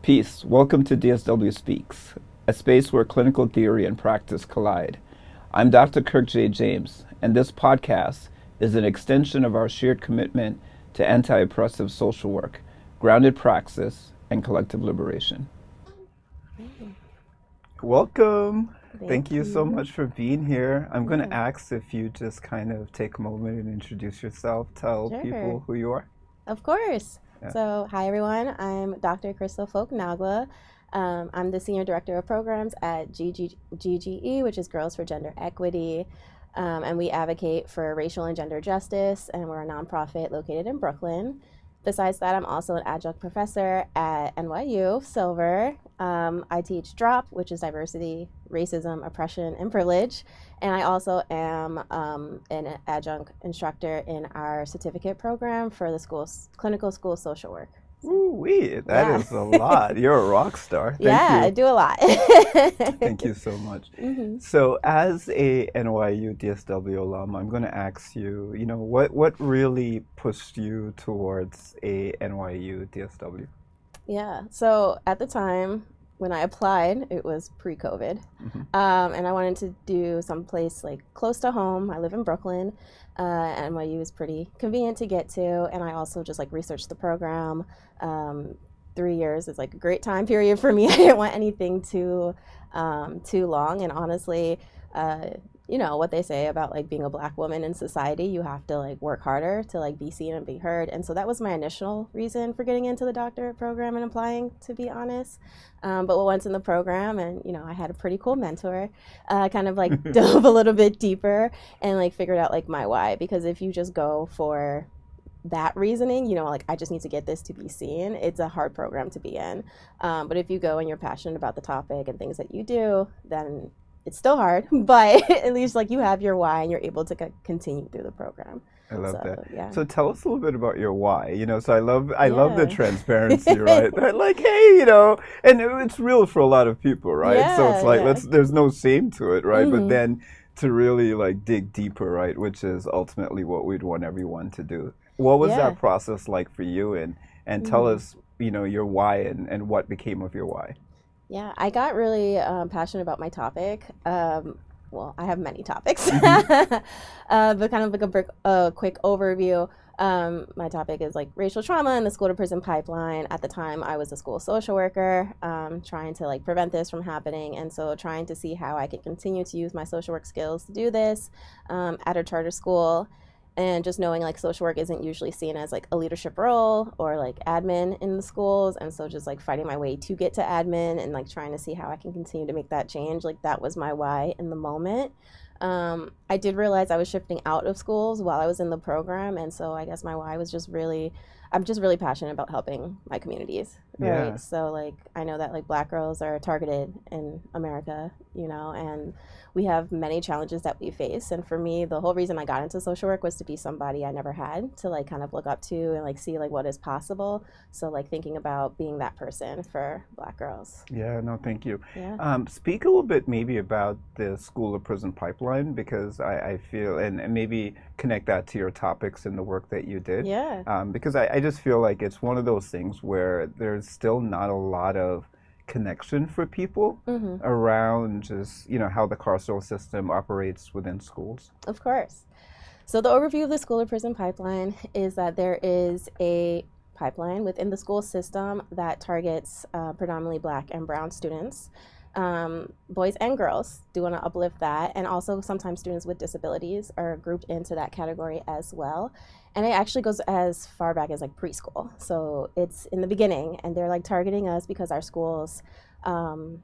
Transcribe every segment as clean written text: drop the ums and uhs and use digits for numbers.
Peace. Welcome to DSW Speaks, a space where clinical theory and practice collide. I'm Dr. Kirk J. James, and this podcast is an extension of our shared commitment to anti-oppressive social work, grounded praxis, and collective liberation. Welcome. Thank you so much for being here. I'm going to ask if you just kind of take a moment and introduce yourself, tell people who you are. Of course. Yeah. So, hi everyone. I'm Dr. Krystal Folk-Nagua. I'm the Senior Director of Programs at GGE, which is Girls for Gender Equity. And we advocate for racial and gender justice, and we're a nonprofit located in Brooklyn. Besides that, I'm also an adjunct professor at NYU, Silver. I teach DROP, which is diversity, racism, oppression, and privilege. And I also am an adjunct instructor in our certificate program for the clinical school social work. Ooh-wee, that is a lot. You're a rock star. Thank you. I do a lot. Thank you so much. So as a NYU DSW alum, I'm going to ask you, what really pushed you towards a NYU DSW? Yeah, so at the time when I applied, it was pre-COVID, and I wanted to do someplace like close to home. I live in Brooklyn. NYU is pretty convenient to get to, and I also just like researched the program. 3 years is like a great time period for me. I didn't want anything too long, and honestly, what they say about like being a Black woman in society, you have to like work harder to like be seen and be heard. And so that was my initial reason for getting into the doctorate program and applying, to be honest. But once in the program, and I had a pretty cool mentor, kind of like dove a little bit deeper and like figured out like my why. Because if you just go for that reasoning, like I just need to get this to be seen, it's a hard program to be in. But if you go and you're passionate about the topic and things that you do, then it's still hard, but at least like you have your why and you're able to continue through the program. I love that. Yeah. So tell us a little bit about your why. So I love the transparency, right? They're like, hey, and it's real for a lot of people, right? Yeah, so it's like there's no shame to it, right? But then to really like dig deeper, right? Which is ultimately what we'd want everyone to do. What was that process like for you? And tell us, your why and what became of your why. Yeah, I got really passionate about my topic. Well, I have many topics, but kind of like a quick overview. My topic is like racial trauma and the school to prison pipeline. At the time, I was a school social worker, trying to like prevent this from happening, and so trying to see how I could continue to use my social work skills to do this at a charter school. And just knowing like social work isn't usually seen as like a leadership role or like admin in the schools. And so just like fighting my way to get to admin and like trying to see how I can continue to make that change. Like that was my why in the moment. I did realize I was shifting out of schools while I was in the program. And so I guess my why was I'm just really passionate about helping my communities, right? Yeah. So like, I know that like Black girls are targeted in America, and we have many challenges that we face. And for me, the whole reason I got into social work was to be somebody I never had to like kind of look up to and like see like what is possible. So like thinking about being that person for Black girls. Yeah, no, thank you. Yeah. Speak a little bit maybe about the school to prison pipeline, because I feel, and maybe connect that to your topics and the work that you did. Yeah. Because I just feel like it's one of those things where there's still not a lot of connection for people around just, how the carceral system operates within schools. Of course. So the overview of the school to prison pipeline is that there is a pipeline within the school system that targets predominantly Black and brown students. Boys and girls, do want to uplift that, and also sometimes students with disabilities are grouped into that category as well. And it actually goes as far back as like preschool, so it's in the beginning, and they're like targeting us because our schools are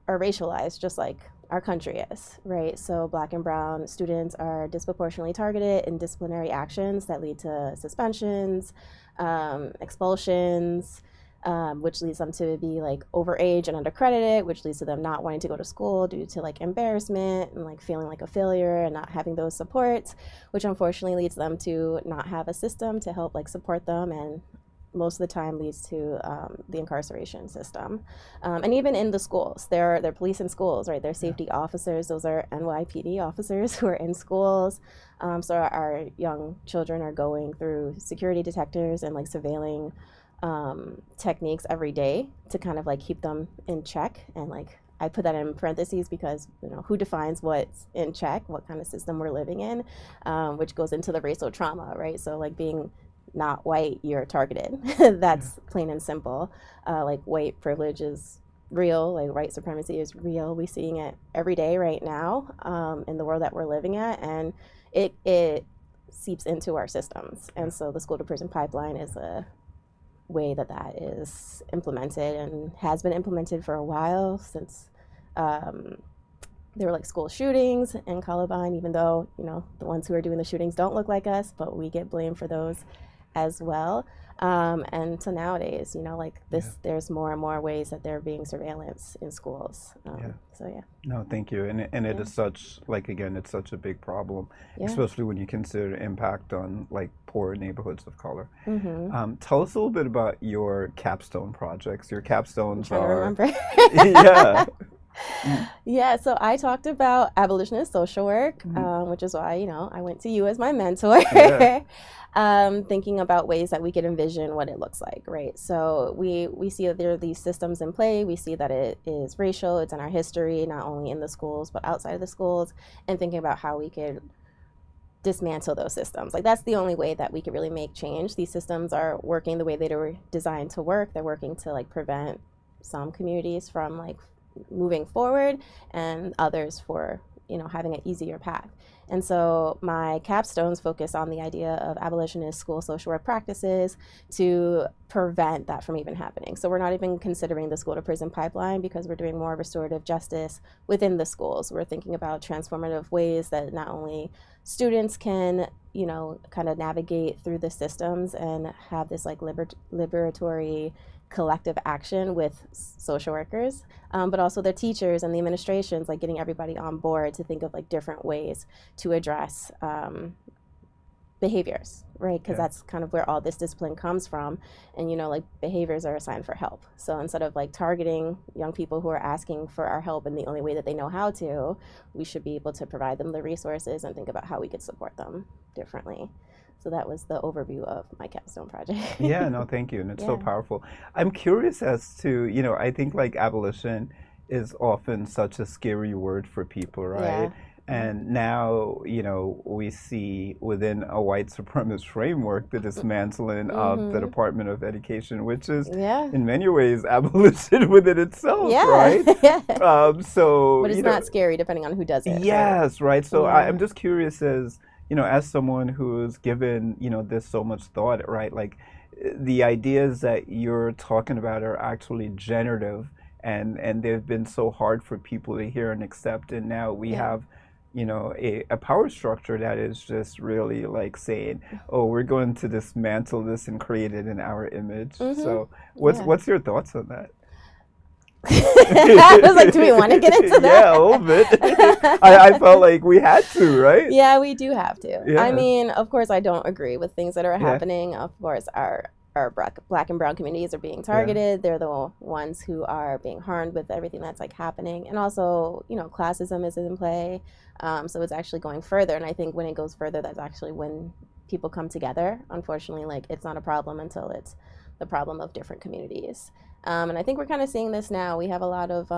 racialized just like our country is, right? So Black and brown students are disproportionately targeted in disciplinary actions that lead to suspensions, expulsions, which leads them to be like overage and undercredited, which leads to them not wanting to go to school due to like embarrassment and like feeling like a failure and not having those supports, which unfortunately leads them to not have a system to help like support them, and most of the time leads to the incarceration system. And even in the schools, they're police in schools, right? They're safety officers. Those are NYPD officers who are in schools. So our young children are going through security detectors and like surveilling techniques every day to kind of like keep them in check. And like I put that in parentheses because, you know, who defines what's in check, what kind of system we're living in, which goes into the racial trauma, right? So like being not white, you're targeted. That's plain and simple. Like white privilege is real, like white supremacy is real. We're seeing it every day right now in the world that we're living at, and it seeps into our systems. And so the school to prison pipeline is a way that that is implemented and has been implemented for a while, since there were like school shootings in Columbine, even though, you know, the ones who are doing the shootings don't look like us, but we get blamed for those as well. And so nowadays, you know, like this, there's more and more ways that there are being surveillance in schools. So yeah. No, thank you. And it is such, like, again, it's such a big problem, especially when you consider the impact on like poor neighborhoods of color. Tell us a little bit about your capstone projects. Your capstones are. Yeah. Yeah, so I talked about abolitionist social work, which is why, you know, I went to you as my mentor. Thinking about ways that we could envision what it looks like, right? So we see that there are these systems in play. We see that it is racial. It's in our history, not only in the schools, but outside of the schools, and thinking about how we could dismantle those systems. Like that's the only way that we could really make change. These systems are working the way they were designed to work. They're working to like prevent some communities from like moving forward, and others for, you know, having an easier path. And so my capstones focus on the idea of abolitionist school social work practices to prevent that from even happening. So we're not even considering the school to prison pipeline, because we're doing more restorative justice within the schools. We're thinking about transformative ways that not only students can, you know, kind of navigate through the systems and have this like liberatory collective action with social workers, but also the teachers and the administrations, like getting everybody on board to think of like different ways to address behaviors, right? Because that's kind of where all this discipline comes from. And, you know, like behaviors are a sign for help. So instead of like targeting young people who are asking for our help in the only way that they know how to, we should be able to provide them the resources and think about how we could support them differently. So that was the overview of my capstone project. Yeah, no, thank you. And it's so powerful. I'm curious as to, you know, I think like abolition is often such a scary word for people, right? And now, you know, we see within a white supremacist framework the dismantling of the Department of Education, which is in many ways abolition within itself, right? So, but it's not scary depending on who does it. Yes, right? So I'm just curious as, you know, as someone who's given, you know, this so much thought, right? Like the ideas that you're talking about are actually generative, and they've been so hard for people to hear and accept. And now we have, you know, a power structure that is just really like saying, oh, we're going to dismantle this and create it in our image. So what's your thoughts on that? I was like, do we want to get into that? Yeah, a little bit. I felt like we had to, right? Yeah, we do have to. I mean, of course, I don't agree with things that are happening. Of course, our black and brown communities are being targeted. They're the ones who are being harmed with everything that's like happening. And also, you know, classism is in play. So it's actually going further. And I think when it goes further, that's actually when people come together. Unfortunately, like it's not a problem until it's the problem of different communities. And I think we're kind of seeing this now. We have a lot of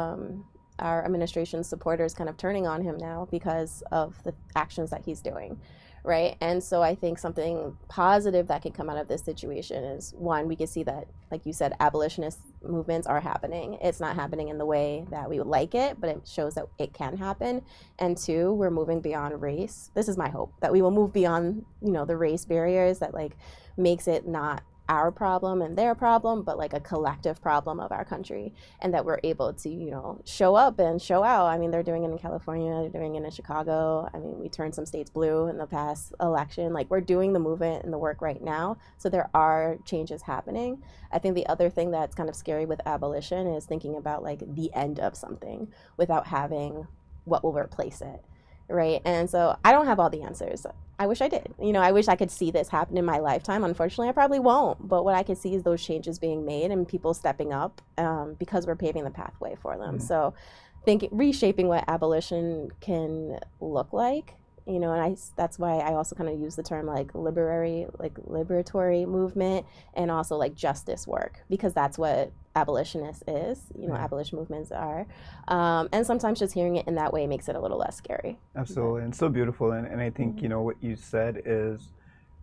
our administration supporters kind of turning on him now because of the actions that he's doing, right? And so I think something positive that can come out of this situation is, one, we can see that, like you said, abolitionist movements are happening. It's not happening in the way that we would like it, but it shows that it can happen. And two, we're moving beyond race. This is my hope, that we will move beyond, you know, the race barriers that like makes it not our problem and their problem, but like a collective problem of our country, and that we're able to, you know, show up and show out. I mean, they're doing it in California, they're doing it in Chicago. I mean, we turned some states blue in the past election. Like, we're doing the movement and the work right now. So there are changes happening. I think the other thing that's kind of scary with abolition is thinking about like the end of something without having what will replace it. Right. And so I don't have all the answers. I wish I did. You know, I wish I could see this happen in my lifetime. Unfortunately, I probably won't. But what I can see is those changes being made and people stepping up because we're paving the pathway for them. So reshaping what abolition can look like you know, and that's why I also kind of use the term like liberatory movement, and also like justice work, because that's what abolitionist is, you know, abolition movements are. And sometimes just hearing it in that way makes it a little less scary. Absolutely. And so beautiful. And I think, you know, what you said is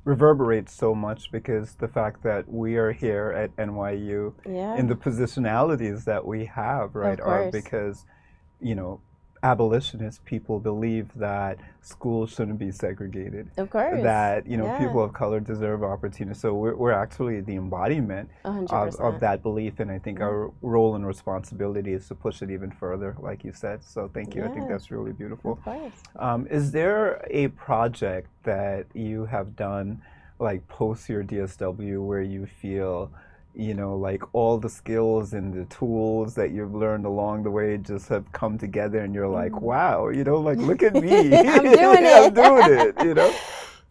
reverberates so much, because the fact that we are here at NYU in the positionalities that we have, right, are because, you know, abolitionist people believe that schools shouldn't be segregated. Of course. That, you know, people of color deserve opportunity. So we're actually the embodiment of that belief. And I think our role and responsibility is to push it even further, like you said. So thank you. I think that's really beautiful. Of course. Is there a project that you have done, like post your DSW, where you feel, you know, like all the skills and the tools that you've learned along the way just have come together, and you're like, wow, you know, like, look at me. I'm doing it. I'm doing it, you know?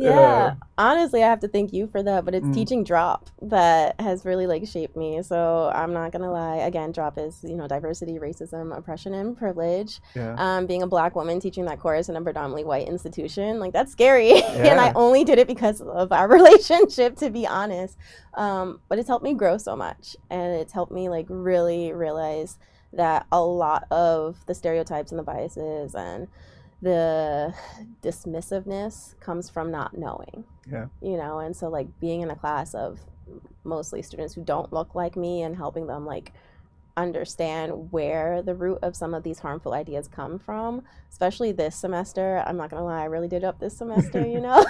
Yeah, honestly, I have to thank you for that, but it's teaching drop that has really like shaped me. So I'm not gonna lie. Again, drop is, you know, diversity, racism, oppression, and privilege. Being a Black woman teaching that course in a predominantly white institution, like, that's scary. And I only did it because of our relationship, to be honest. But it's helped me grow so much, and it's helped me like really realize that a lot of the stereotypes and the biases and the dismissiveness comes from not knowing. You know, and so like being in a class of mostly students who don't look like me and helping them like understand where the root of some of these harmful ideas come from, especially this semester. I'm not gonna lie, I really did up this semester, you know.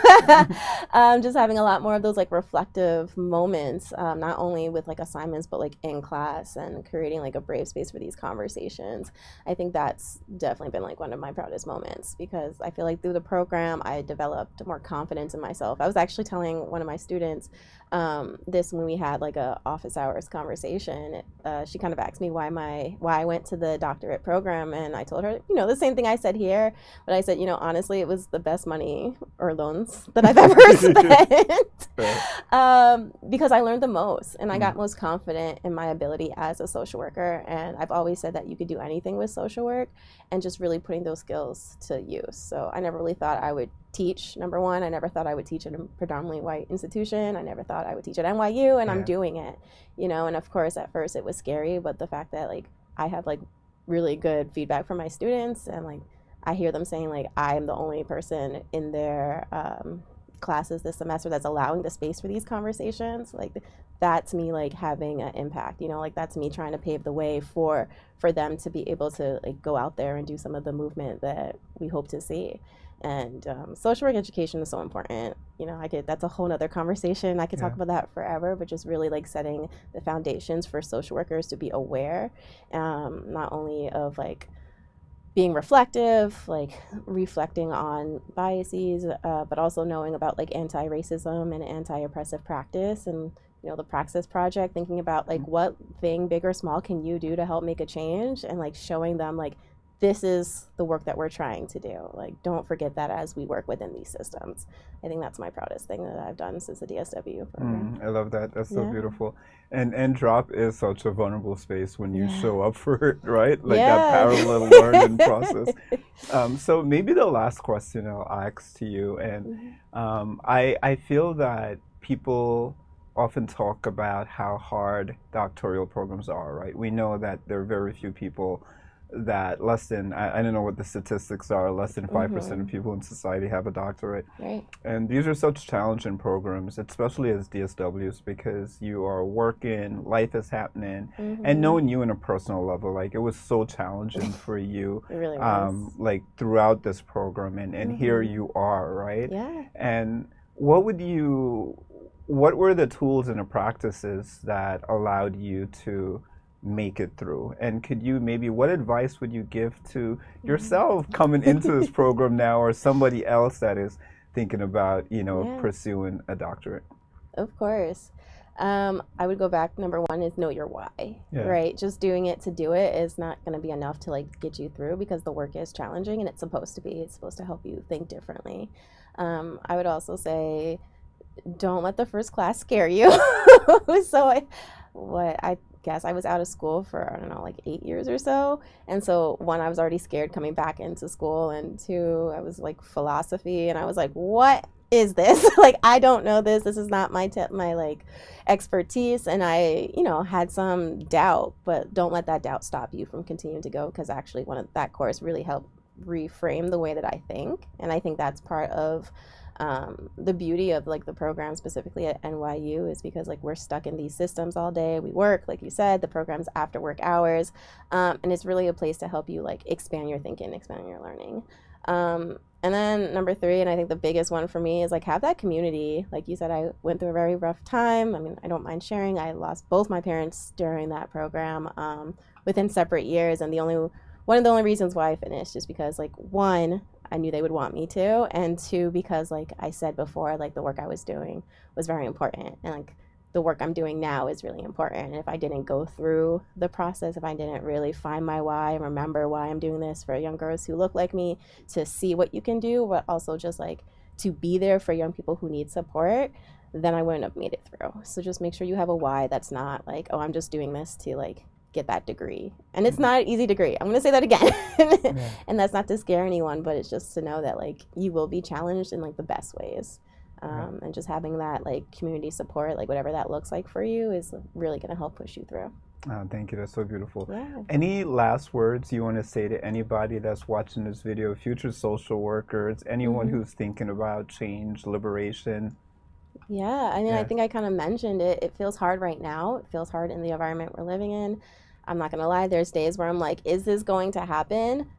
Just having a lot more of those like reflective moments, not only with like assignments, but like in class, and creating like a brave space for these conversations. I think that's definitely been like one of my proudest moments, because I feel like through the program I developed more confidence in myself. I was actually telling one of my students this when we had like a office hours conversation. She kind of asked me why I went to the doctorate program, and I told her, you know, the same thing I said here, but I said, you know, honestly, it was the best money or loans that I've ever spent. Because I learned the most, and I got most confident in my ability as a social worker. And I've always said that you could do anything with social work, and just really putting those skills to use. So I never really thought I would teach. Number one, I never thought I would teach at a predominantly white institution. I never thought I would teach at NYU, and I'm doing it, you know. And of course, at first it was scary, but the fact that like I have like really good feedback from my students, and like I hear them saying like I'm the only person in their classes this semester that's allowing the space for these conversations, like that's me like having an impact, you know, like that's me trying to pave the way for them to be able to like go out there and do some of the movement that we hope to see. And social work education is so important. You know, that's a whole nother conversation. I could talk about that forever, but just really like setting the foundations for social workers to be aware, not only of like being reflective, like reflecting on biases, but also knowing about like anti-racism and anti-oppressive practice. And, you know, the Praxis Project, thinking about like what thing, big or small, can you do to help make a change, and like showing them like this is the work that we're trying to do. Like, don't forget that as we work within these systems. I think that's my proudest thing that I've done since the DSW program. I love that. That's so beautiful. And drop is such a vulnerable space when you show up for it, right? Like that parallel learning process. So maybe the last question I'll ask to you, and I feel that people often talk about how hard doctoral programs are, right? We know that there are very few people that less than, I don't know what the statistics are, less than 5% of people in society have a doctorate. Right. And these are such challenging programs, especially as DSWs, because you are working, life is happening, and knowing you on a personal level, like it was so challenging for you, it really was. like throughout this program, and here you are, right? Yeah. And what were the tools and the practices that allowed you to make it through? And could you what advice would you give to yourself coming into this program now, or somebody else that is thinking about, you know, pursuing a doctorate? Of course. I would go back. Number one is know your why, right? Just doing it to do it is not going to be enough to like get you through, because the work is challenging, and it's supposed to be. It's supposed to help you think differently. I would also say, don't let the first class scare you. So guess I was out of school for, I don't know, like 8 years or so. And so one, I was already scared coming back into school. And two, I was like philosophy. And I was like, what is this? Like, I don't know this. This is not my like expertise. And I, had some doubt, but don't let that doubt stop you from continuing to go, because actually that course really helped reframe the way that I think. And I think that's part of the beauty of like the program specifically at NYU, is because like we're stuck in these systems all day. We work, like you said, the program's after work hours, and it's really a place to help you like expand your thinking, expand your learning. And then number 3, and I think the biggest one for me, is like have that community. Like you said, I went through a very rough time. I mean, I don't mind sharing. I lost both my parents during that program within separate years, and one of the only reasons why I finished is because, like, one, I knew they would want me to, and two, because, like I said before, like, the work I was doing was very important, and, like, the work I'm doing now is really important. And if I didn't go through the process, if I didn't really find my why and remember why I'm doing this for young girls who look like me, to see what you can do, but also just, like, to be there for young people who need support, then I wouldn't have made it through. So just make sure you have a why that's not, like, oh, I'm just doing this to, like, get that degree. And it's not an easy degree. I'm going to say that again. Yeah. And that's not to scare anyone, but it's just to know that like you will be challenged in like the best ways. And just having that like community support, like whatever that looks like for you, is really going to help push you through. Thank you. That's so beautiful. Yeah. Any last words you want to say to anybody that's watching this video, future social workers, anyone who's thinking about change, liberation? Yeah, I mean, I think I kind of mentioned it. It feels hard right now. It feels hard in the environment we're living in. I'm not going to lie. There's days where I'm like, is this going to happen?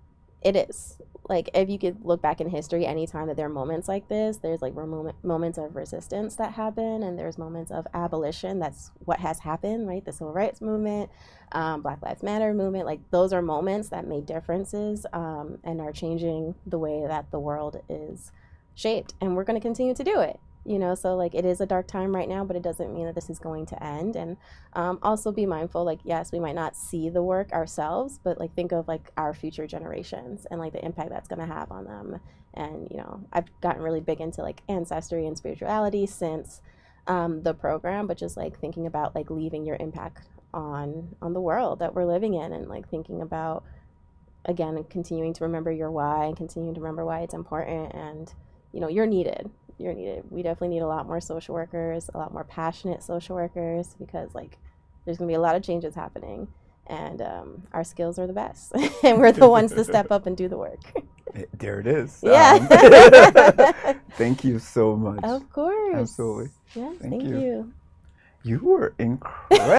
It is. Like, if you could look back in history, anytime that there are moments like this, there's like moments of resistance that happen, and there's moments of abolition. That's what has happened, right? The Civil Rights Movement, Black Lives Matter movement. Like, those are moments that made differences and are changing the way that the world is shaped. And we're going to continue to do it. So like it is a dark time right now, but it doesn't mean that this is going to end. And also be mindful, like, yes, we might not see the work ourselves, but like think of like our future generations and like the impact that's going to have on them. And I've gotten really big into like ancestry and spirituality since the program, but just like thinking about like leaving your impact on the world that we're living in, and like thinking about, again, continuing to remember your why and continuing to remember why it's important. And you're needed. We definitely need a lot more social workers, a lot more passionate social workers, because like there's gonna be a lot of changes happening, and our skills are the best, and we're the ones to step up and do the work. There it is. Yeah. Thank you so much. Of course. Absolutely. Yes. Thank you. You were incredible.